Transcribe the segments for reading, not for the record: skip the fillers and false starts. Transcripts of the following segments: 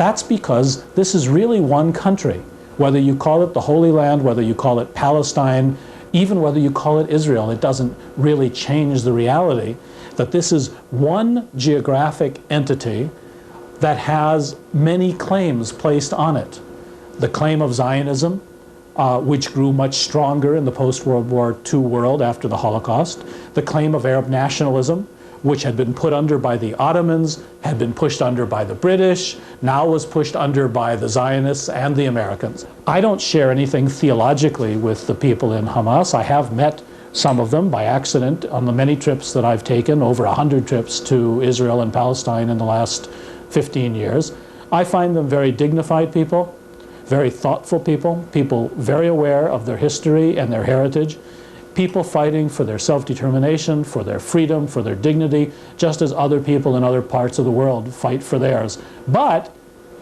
That's because this is really one country. Whether you call it the Holy Land, whether you call it Palestine, even whether you call it Israel, it doesn't really change the reality that this is one geographic entity that has many claims placed on it. The claim of Zionism, which grew much stronger in the post-World War II world after the Holocaust. The claim of Arab nationalism, which had been put under by the Ottomans, had been pushed under by the British, now was pushed under by the Zionists and the Americans. I don't share anything theologically with the people in Hamas. I have met some of them by accident on the many trips that I've taken, over 100 trips to Israel and Palestine in the last 15 years. I find them very dignified people, very thoughtful people, people very aware of their history and their heritage, people fighting for their self-determination, for their freedom, for their dignity, just as other people in other parts of the world fight for theirs. But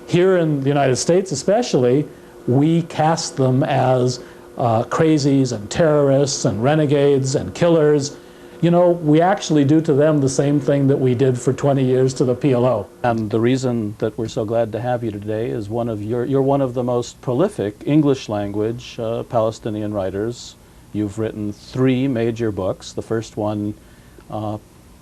here in the United States especially, we cast them as crazies and terrorists and renegades and killers. You know, we actually do to them the same thing that we did for 20 years to the PLO. And the reason that we're so glad to have you today is you're one of the most prolific English language Palestinian writers. You've written 3 major books. The first one,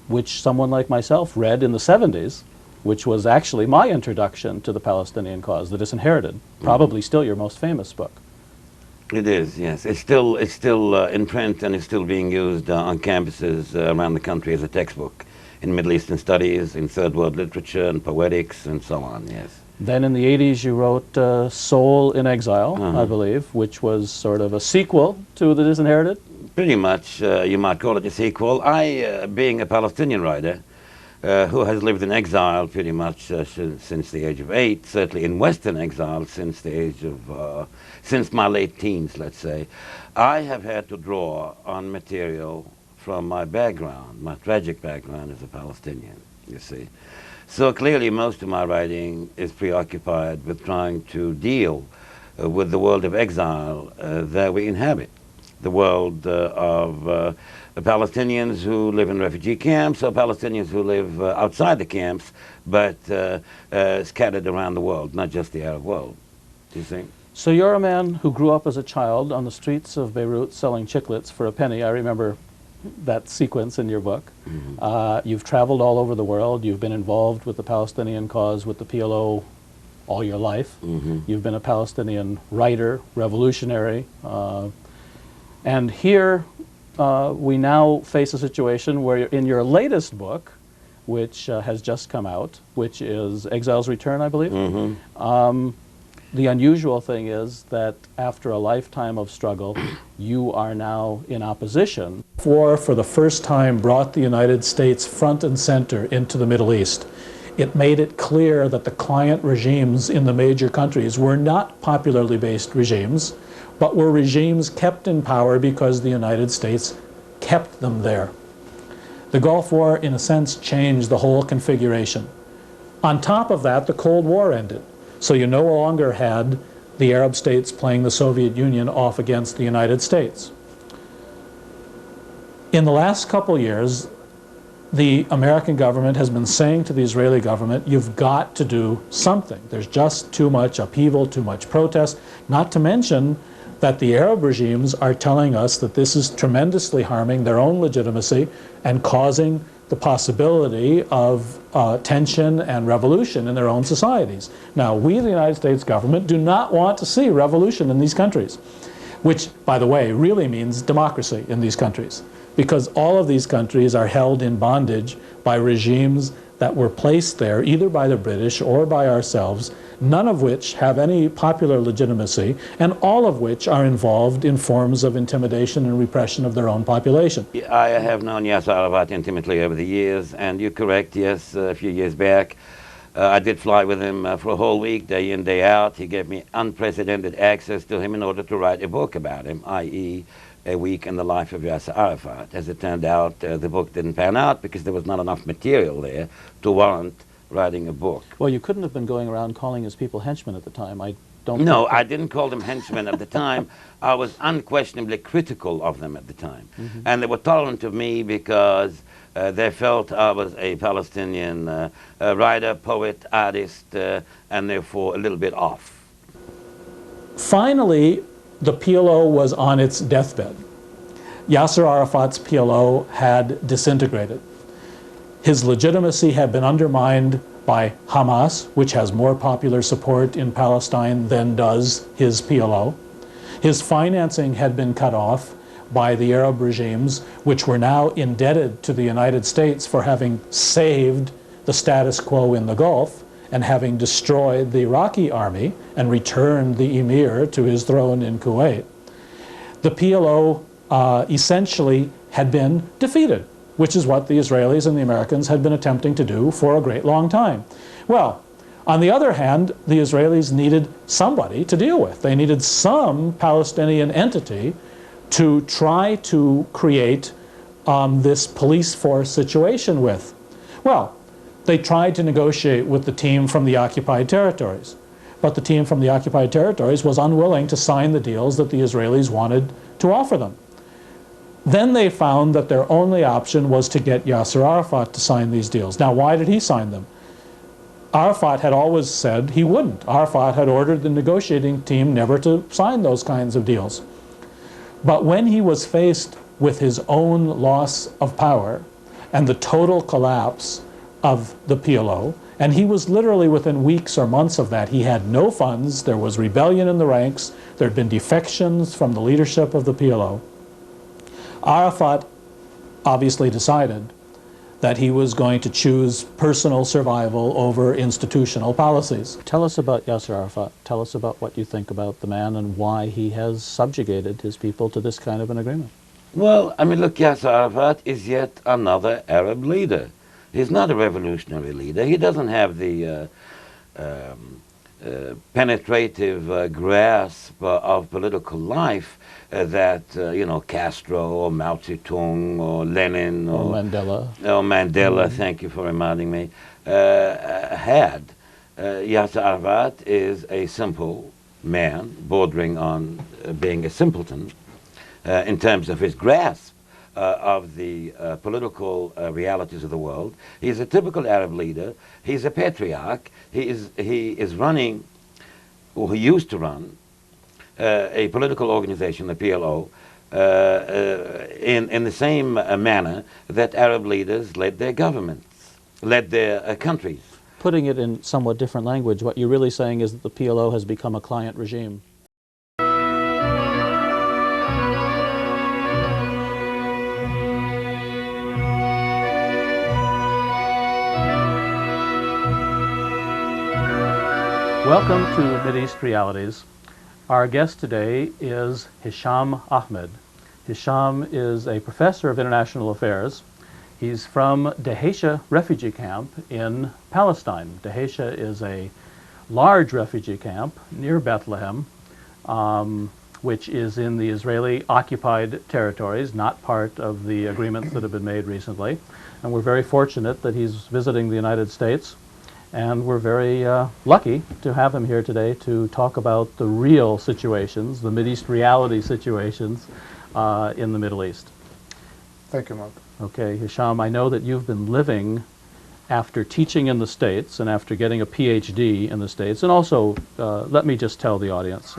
which someone like myself read in the 70s, which was actually my introduction to the Palestinian cause, The Disinherited, probably still your most famous book. It is, yes. It's still in print, and it's still being used on campuses around the country as a textbook in Middle Eastern studies, in Third World literature and poetics and so on, yes. Then in the 80s you wrote Soul in Exile, I believe, which was sort of a sequel to The Disinherited? Pretty much, you might call it a sequel. I, being a Palestinian writer, who has lived in exile pretty much since the age of 8, certainly in Western exile since the age of, since my late teens, let's say, I have had to draw on material from my background, my tragic background as a Palestinian, you see. So clearly most of my writing is preoccupied with trying to deal with the world of exile that we inhabit, the world of Palestinians who live in refugee camps, or Palestinians who live outside the camps, but scattered around the world, not just the Arab world. Do you think? So you're a man who grew up as a child on the streets of Beirut selling chiclets for a penny. I remember that sequence in your book. You've traveled all over the world. You've been involved with the Palestinian cause, with the PLO, all your life. You've been a Palestinian writer, revolutionary. And here we now face a situation where in your latest book, which has just come out, which is Exile's Return, I believe, the unusual thing is that after a lifetime of struggle, you are now in opposition. War, for the first time, brought the United States front and center into the Middle East. It made it clear that the client regimes in the major countries were not popularly based regimes, but were regimes kept in power because the United States kept them there. The Gulf War, in a sense, changed the whole configuration. On top of that, the Cold War ended. So you no longer had the Arab states playing the Soviet Union off against the United States. In the last couple years, the American government has been saying to the Israeli government, you've got to do something. There's just too much upheaval, too much protest, not to mention that the Arab regimes are telling us that this is tremendously harming their own legitimacy and causing the possibility of tension and revolution in their own societies. Now, we, the United States government, do not want to see revolution in these countries, which, by the way, really means democracy in these countries, because all of these countries are held in bondage by regimes that were placed there either by the British or by ourselves, none of which have any popular legitimacy, and all of which are involved in forms of intimidation and repression of their own population. I have known Yasser Arafat intimately over the years, and you're correct, yes, a few years back, I did fly with him for a whole week, day in, day out. He gave me unprecedented access to him in order to write a book about him, i.e. A Week in the Life of Yasser Arafat. As it turned out, the book didn't pan out because there was not enough material there to warrant writing a book. Well, you couldn't have been going around calling his people henchmen at the time. No, I didn't call them henchmen at the time. I was unquestionably critical of them at the time. And they were tolerant of me because They felt I was a Palestinian writer, poet, artist, and therefore a little bit off. Finally, the PLO was on its deathbed. Yasser Arafat's PLO had disintegrated. His legitimacy had been undermined by Hamas, which has more popular support in Palestine than does his PLO. His financing had been cut off by the Arab regimes, which were now indebted to the United States for having saved the status quo in the Gulf and having destroyed the Iraqi army and returned the emir to his throne in Kuwait. The PLO essentially had been defeated, which is what the Israelis and the Americans had been attempting to do for a great long time. Well, on the other hand, the Israelis needed somebody to deal with. They needed some Palestinian entity to try to create this police force situation with. Well, they tried to negotiate with the team from the occupied territories, but the team from the occupied territories was unwilling to sign the deals that the Israelis wanted to offer them. Then they found that their only option was to get Yasser Arafat to sign these deals. Now, why did he sign them? Arafat had always said he wouldn't. Arafat had ordered the negotiating team never to sign those kinds of deals. But when he was faced with his own loss of power and the total collapse of the PLO, and he was literally within weeks or months of that, he had no funds, there was rebellion in the ranks, there had been defections from the leadership of the PLO. Arafat obviously decided that he was going to choose personal survival over institutional policies. Tell us about Yasser Arafat. Tell us about what you think about the man and why he has subjugated his people to this kind of an agreement. Well, I mean, look, Yasser Arafat is yet another Arab leader. He's not a revolutionary leader. He doesn't have the penetrative grasp of political life that, you know, Castro or Mao Zedong or Lenin or Mandela, thank you for reminding me, had. Yasser Arafat is a simple man, bordering on being a simpleton in terms of his grasp of the political realities of the world. He's a typical Arab leader. He's a patriarch. He is running, or he used to run, a political organization, the PLO, in the same manner that Arab leaders led their governments, led their countries. Putting it in somewhat different language, what you're really saying is that the PLO has become a client regime. Welcome to Mideast Realities. Our guest today is Hisham Ahmed. Hisham is a professor of international affairs. He's from Dheisheh refugee camp in Palestine. Dheisheh is a large refugee camp near Bethlehem, which is in the Israeli occupied territories, not part of the agreements that have been made recently. And we're very fortunate that he's visiting the United States. And we're very lucky to have him here today to talk about the real situations, the Mideast reality situations in the Middle East. Thank you, Mark. Okay, Hisham, I know that you've been living after teaching in the States and after getting a PhD in the States. And also, let me just tell the audience,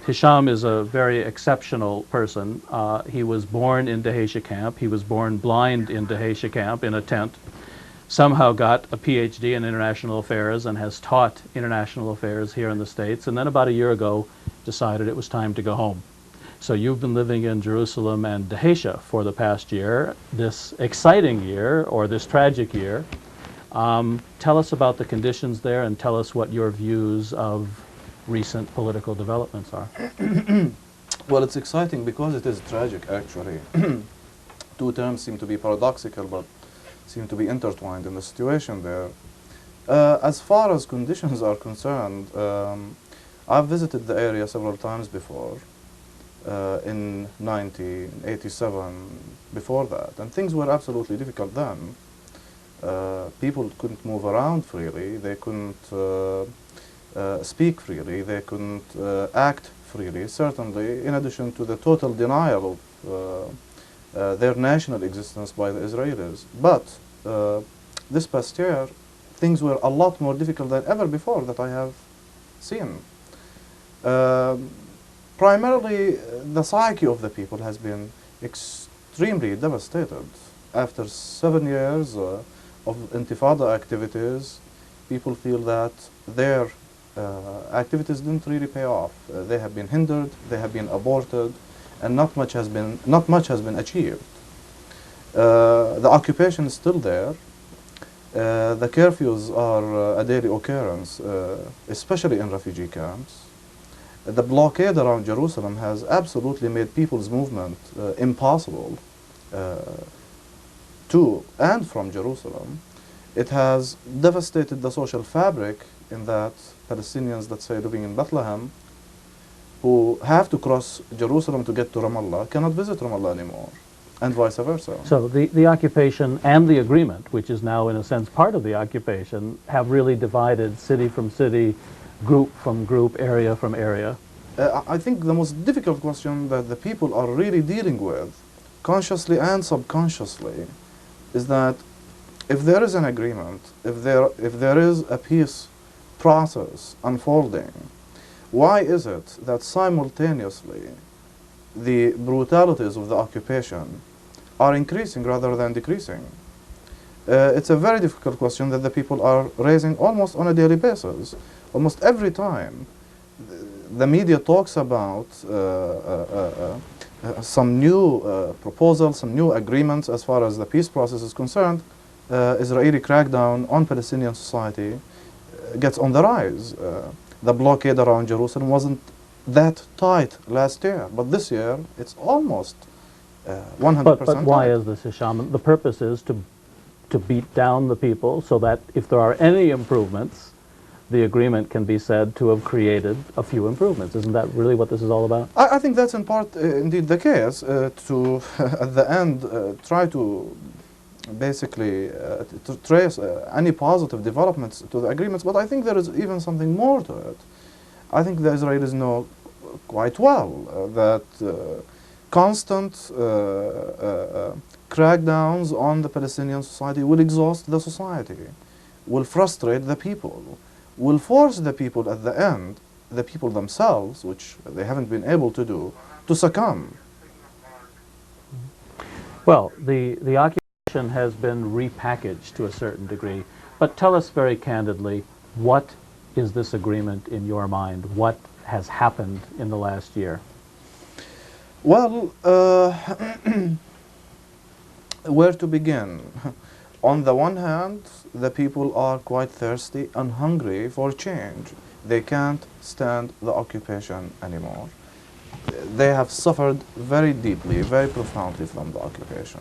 Hisham is a very exceptional person. He was born in Dheisheh camp. He was born blind in Dheisheh camp in a tent. Somehow got a PhD in international affairs and has taught international affairs here in the States, and then about a year ago decided it was time to go home. So you've been living in Jerusalem and Dheisheh for the past year, this exciting year, or this tragic year. Tell us about the conditions there and tell us what your views of recent political developments are. Well, it's exciting because it is tragic, actually. Two terms seem to be paradoxical, but seem to be intertwined in the situation there. As far as conditions are concerned, I've visited the area several times before, in 1987, before that, and things were absolutely difficult then. People couldn't move around freely, they couldn't speak freely, they couldn't act freely, certainly, in addition to the total denial of their national existence by the Israelis. But this past year, things were a lot more difficult than ever before that I have seen. Primarily, the psyche of the people has been extremely devastated. After 7 years of intifada activities, people feel that their activities didn't really pay off. They have been hindered, they have been aborted, and not much has been achieved. The occupation is still there. The curfews are a daily occurrence, especially in refugee camps. The blockade around Jerusalem has absolutely made people's movement impossible to and from Jerusalem. It has devastated the social fabric in that Palestinians, let's say, living in Bethlehem, who have to cross Jerusalem to get to Ramallah, cannot visit Ramallah anymore, and vice versa. So the occupation and the agreement, which is now in a sense part of the occupation, have really divided city from city, group from group, area from area. I think the most difficult question that the people are really dealing with, consciously and subconsciously, is that if there is an agreement, if there is a peace process unfolding, why is it that simultaneously the brutalities of the occupation are increasing rather than decreasing? It's a very difficult question that the people are raising almost on a daily basis. Almost every time the media talks about some new proposals, some new agreements as far as the peace process is concerned, Israeli crackdown on Palestinian society gets on the rise. The blockade around Jerusalem wasn't that tight last year, but this year it's almost 100%. But why is this, Hisham? The purpose is to beat down the people so that if there are any improvements, the agreement can be said to have created a few improvements. Isn't that really what this is all about? I think that's in part indeed the case, to at the end try to basically to trace any positive developments to the agreements, but I think there is even something more to it. I think the Israelis know quite well that constant crackdowns on the Palestinian society will exhaust the society, will frustrate the people, will force the people at the end, the people themselves, which they haven't been able to do, to succumb. Well, the occupation has been repackaged to a certain degree, but tell us very candidly, what is this agreement in your mind? What has happened in the last year? Well, where to begin? On the one hand, the people are quite thirsty and hungry for change. They can't stand the occupation anymore. They have suffered very deeply, very profoundly from the occupation.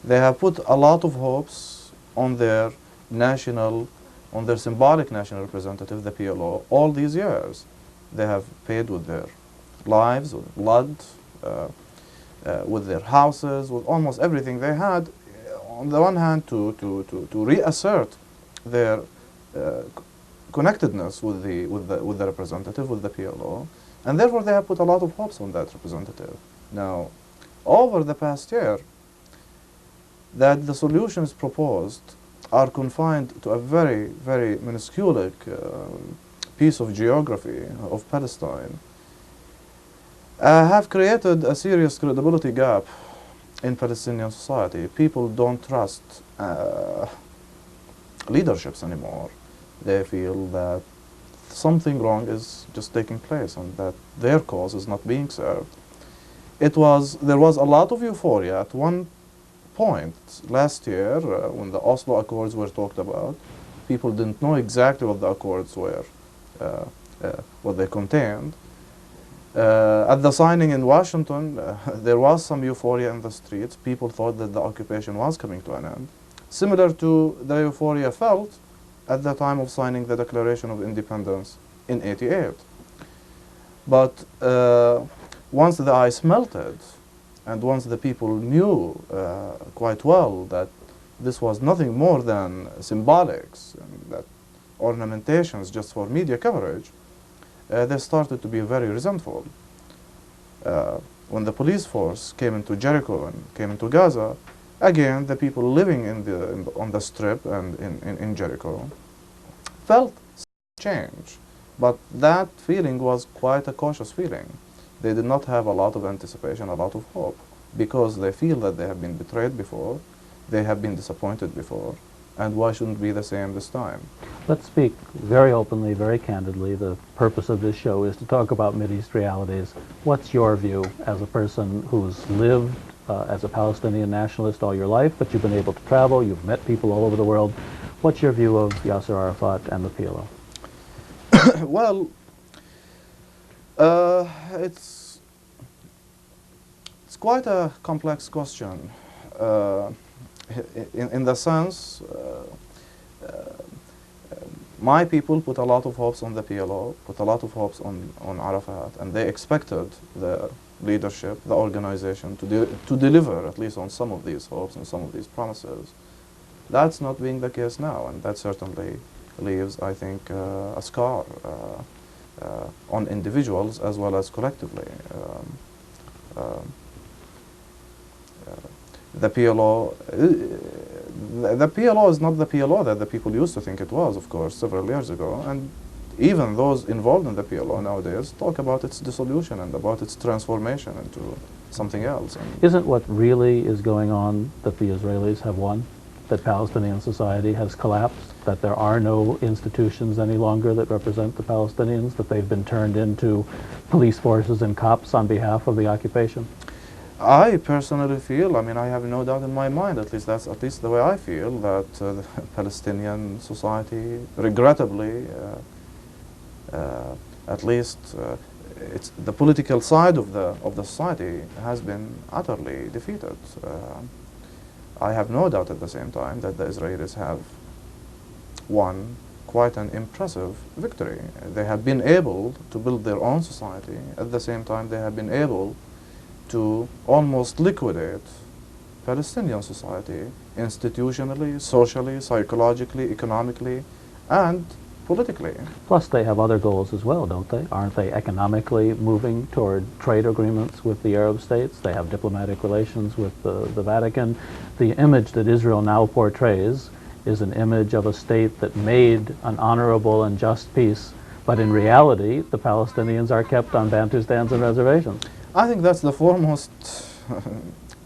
They have put a lot of hopes on their symbolic national representative, the PLO, all these years. They have paid with their lives, with blood, with their houses, with almost everything they had, on the one hand to reassert their connectedness with the representative, with the PLO, and therefore they have put a lot of hopes on that representative. Now, over the past year, that the solutions proposed are confined to a very, very minuscule piece of geography of Palestine, have created a serious credibility gap in Palestinian society. People don't trust leaderships anymore. They feel that something wrong is just taking place and that their cause is not being served. There was a lot of euphoria at one point last year when the Oslo Accords were talked about. People didn't know exactly what the accords were, what they contained. At the signing in Washington, there was some euphoria in the streets. People thought that the occupation was coming to an end, similar to the euphoria felt at the time of signing the Declaration of Independence in '88. But once the ice melted, and once the people knew quite well that this was nothing more than symbolics and that ornamentations just for media coverage, they started to be very resentful. when the police force came into Jericho and came into Gaza, again, the people living on the strip and in Jericho felt change. But that feeling was quite a cautious feeling. They did not have a lot of anticipation, a lot of hope, because they feel that they have been betrayed before, they have been disappointed before, and why shouldn't it be the same this time? Let's speak very openly, very candidly. The purpose of this show is to talk about Mideast realities. What's your view as a person who's lived as a Palestinian nationalist all your life, but you've been able to travel, you've met people all over the world. What's your view of Yasser Arafat and the PLO? Well, it's quite a complex question. In the sense, my people put a lot of hopes on the PLO, put a lot of hopes on Arafat, and they expected the leadership, the organization, to deliver at least on some of these hopes and some of these promises. That's not being the case now, and that certainly leaves, I think, a scar on individuals as well as collectively. The PLO, the PLO is not the PLO that the people used to think it was, of course, several years ago. And even those involved in the PLO nowadays talk about its dissolution and about its transformation into something else. And isn't what really is going on that the Israelis have won? That Palestinian society has collapsed? That there are no institutions any longer that represent the Palestinians? That they've been turned into police forces and cops on behalf of the occupation? I personally feel, I mean, I have no doubt in my mind, at least that's at least the way I feel, that the Palestinian society, regrettably, at least it's the political side of the society has been utterly defeated. I have no doubt at the same time that the Israelis have won quite an impressive victory. They have been able to build their own society. At the same time, they have been able to almost liquidate Palestinian society institutionally, socially, psychologically, economically, and politically. Plus they have other goals as well, don't they? Aren't they economically moving toward trade agreements with the Arab states? They have diplomatic relations with the Vatican. The image that Israel now portrays is an image of a state that made an honorable and just peace, but in reality the Palestinians are kept on Bantustans and reservations. I think that's the foremost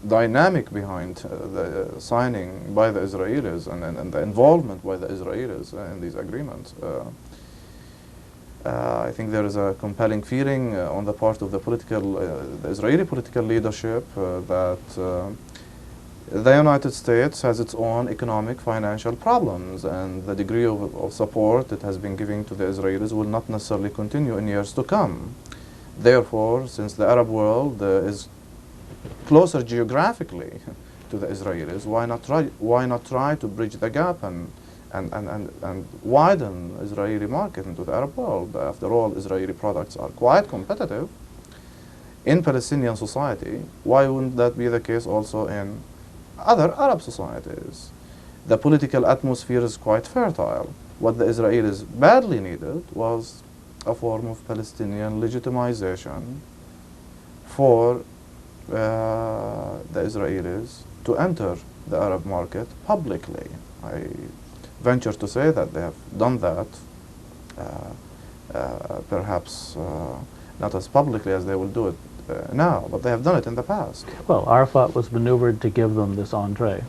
dynamic behind the signing by the Israelis and the involvement by the Israelis in these agreements. I think there is a compelling feeling on the part of the Israeli political leadership that the United States has its own economic, financial problems, and the degree of support it has been giving to the Israelis will not necessarily continue in years to come. Therefore, since the Arab world is closer geographically to the Israelis, why not try to bridge the gap and widen Israeli market into the Arab world? After all, Israeli products are quite competitive in Palestinian society. Why wouldn't that be the case also in other Arab societies? The political atmosphere is quite fertile. What the Israelis badly needed was a form of Palestinian legitimization for the Israelis to enter the Arab market publicly. I venture to say that they have done that, perhaps not as publicly as they will do it now, but they have done it in the past. Well, Arafat was maneuvered to give them this entree.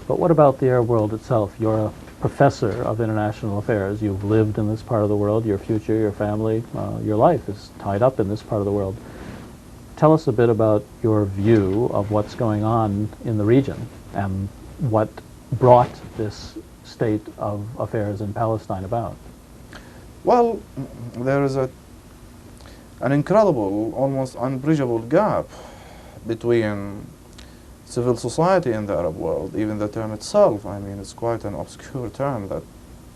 But what about the Arab world itself? You're a professor of international affairs. You've lived in this part of the world. Your future, your family, your life is tied up in this part of the world. Tell us a bit about your view of what's going on in the region and what brought this state of affairs in Palestine about. Well, there is an incredible, almost unbridgeable gap between civil society in the Arab world. Even the term itself, I mean, it's quite an obscure term that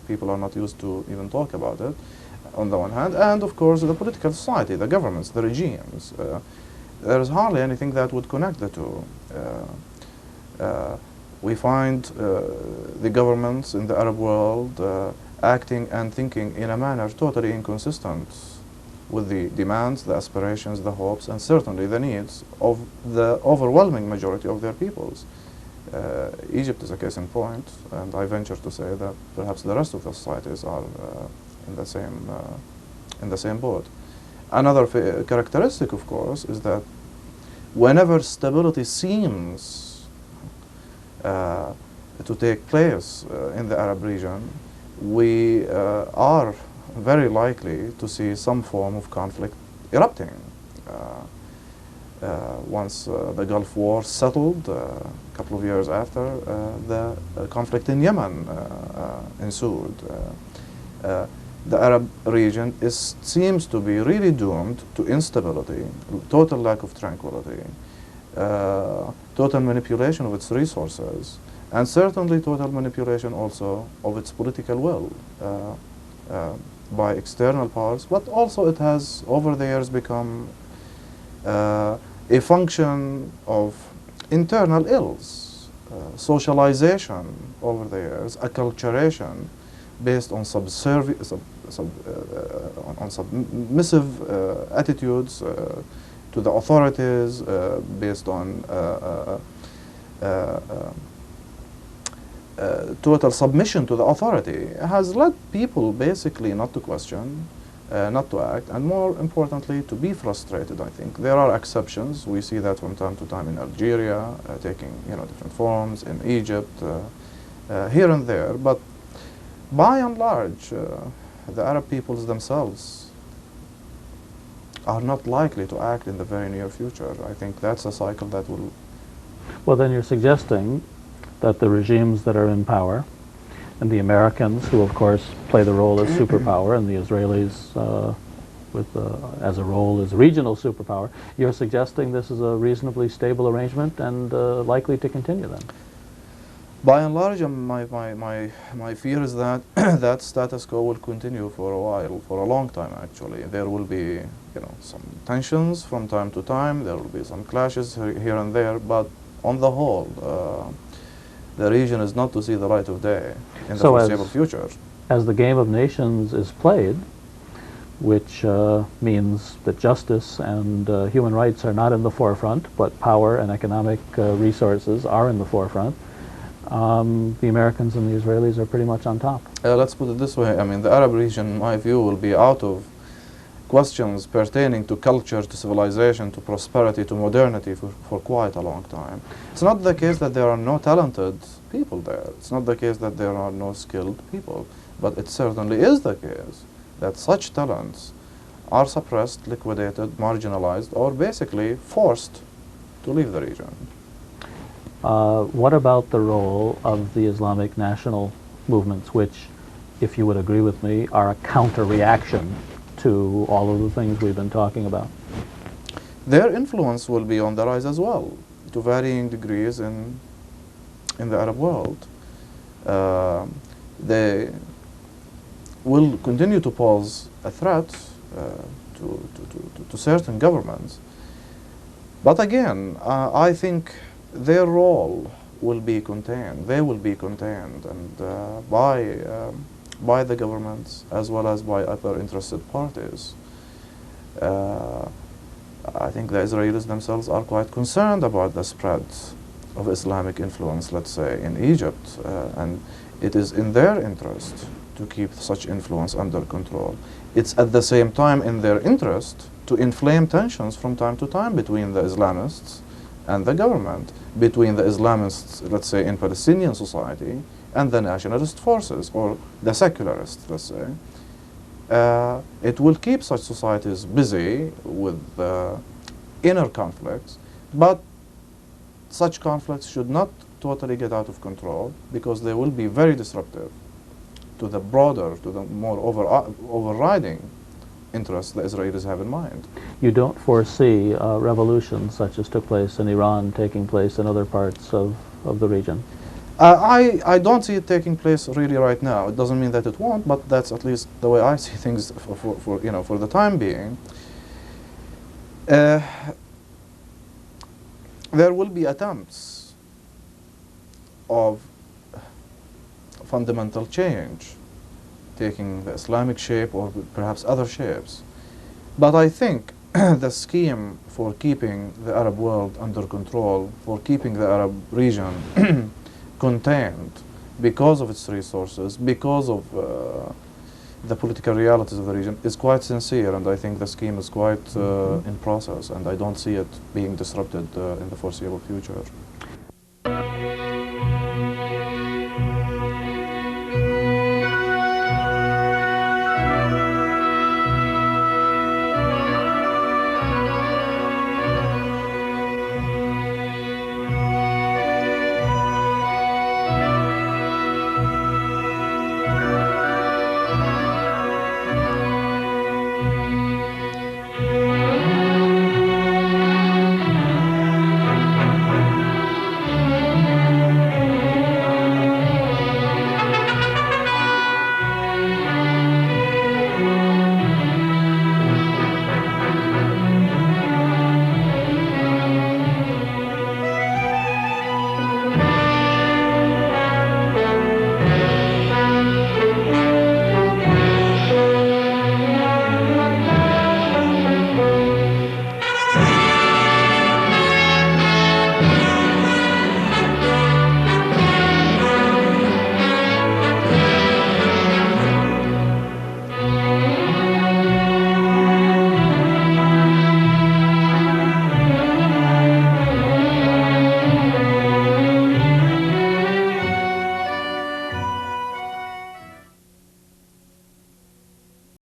people are not used to even talk about it, on the one hand, and of course the political society, the governments, the regimes. There is hardly anything that would connect the two. We find the governments in the Arab world acting and thinking in a manner totally inconsistent with the demands, the aspirations, the hopes, and certainly the needs of the overwhelming majority of their peoples. Egypt is a case in point, and I venture to say that perhaps the rest of the societies are in the same boat. Another characteristic, of course, is that whenever stability seems to take place in the Arab region, we are very likely to see some form of conflict erupting. Once the Gulf War settled, a couple of years after, the conflict in Yemen ensued. The Arab region seems to be really doomed to instability, total lack of tranquility, total manipulation of its resources, and certainly total manipulation also of its political will by external powers, but also it has over the years become a function of internal ills, socialization over the years, acculturation based on submissive attitudes to the authorities, based on total submission to the authority, has led people basically not to question, not to act, and more importantly, to be frustrated, I think. There are exceptions. We see that from time to time in Algeria, taking different forms, in Egypt, here and there. But by and large, the Arab peoples themselves are not likely to act in the very near future. I think that's a cycle that will... Well, then you're suggesting that the regimes that are in power, and the Americans, who of course play the role as superpower, and the Israelis as a role as regional superpower, you're suggesting this is a reasonably stable arrangement and likely to continue then? By and large, my fear is that that status quo will continue for a while, for a long time actually. There will be some tensions from time to time, there will be some clashes here and there, but on the whole, the region is not to see the light of day in the foreseeable future. As the game of nations is played, which means that justice and human rights are not in the forefront, but power and economic resources are in the forefront, the Americans and the Israelis are pretty much on top. Let's put it this way. I mean, the Arab region, in my view, will be out of questions pertaining to culture, to civilization, to prosperity, to modernity for quite a long time. It's not the case that there are no talented people there. It's not the case that there are no skilled people. But it certainly is the case that such talents are suppressed, liquidated, marginalized, or basically forced to leave the region. What about the role of the Islamic national movements, which, if you would agree with me, are a counter-reaction to all of the things we've been talking about? Their influence will be on the rise as well, to varying degrees in the Arab world. They will continue to pose a threat to certain governments. But again, I think their role will be contained. They will be contained, and by the governments as well as by other interested parties. I think the Israelis themselves are quite concerned about the spread of Islamic influence, let's say, in Egypt, and it is in their interest to keep such influence under control. It's at the same time in their interest to inflame tensions from time to time between the Islamists and the government, between the Islamists, let's say, in Palestinian society, and the nationalist forces, or the secularists, let's say. It will keep such societies busy with inner conflicts, but such conflicts should not totally get out of control, because they will be very disruptive to the broader, to the more overriding interests the Israelis have in mind. You don't foresee revolutions such as took place in Iran taking place in other parts of the region? I don't see it taking place really right now. It doesn't mean that it won't, but that's at least the way I see things for the time being. There will be attempts of fundamental change, taking the Islamic shape or perhaps other shapes. But I think the scheme for keeping the Arab world under control, for keeping the Arab region contained because of its resources, because of the political realities of the region, is quite sincere, and I think the scheme is quite in process, and I don't see it being disrupted in the foreseeable future.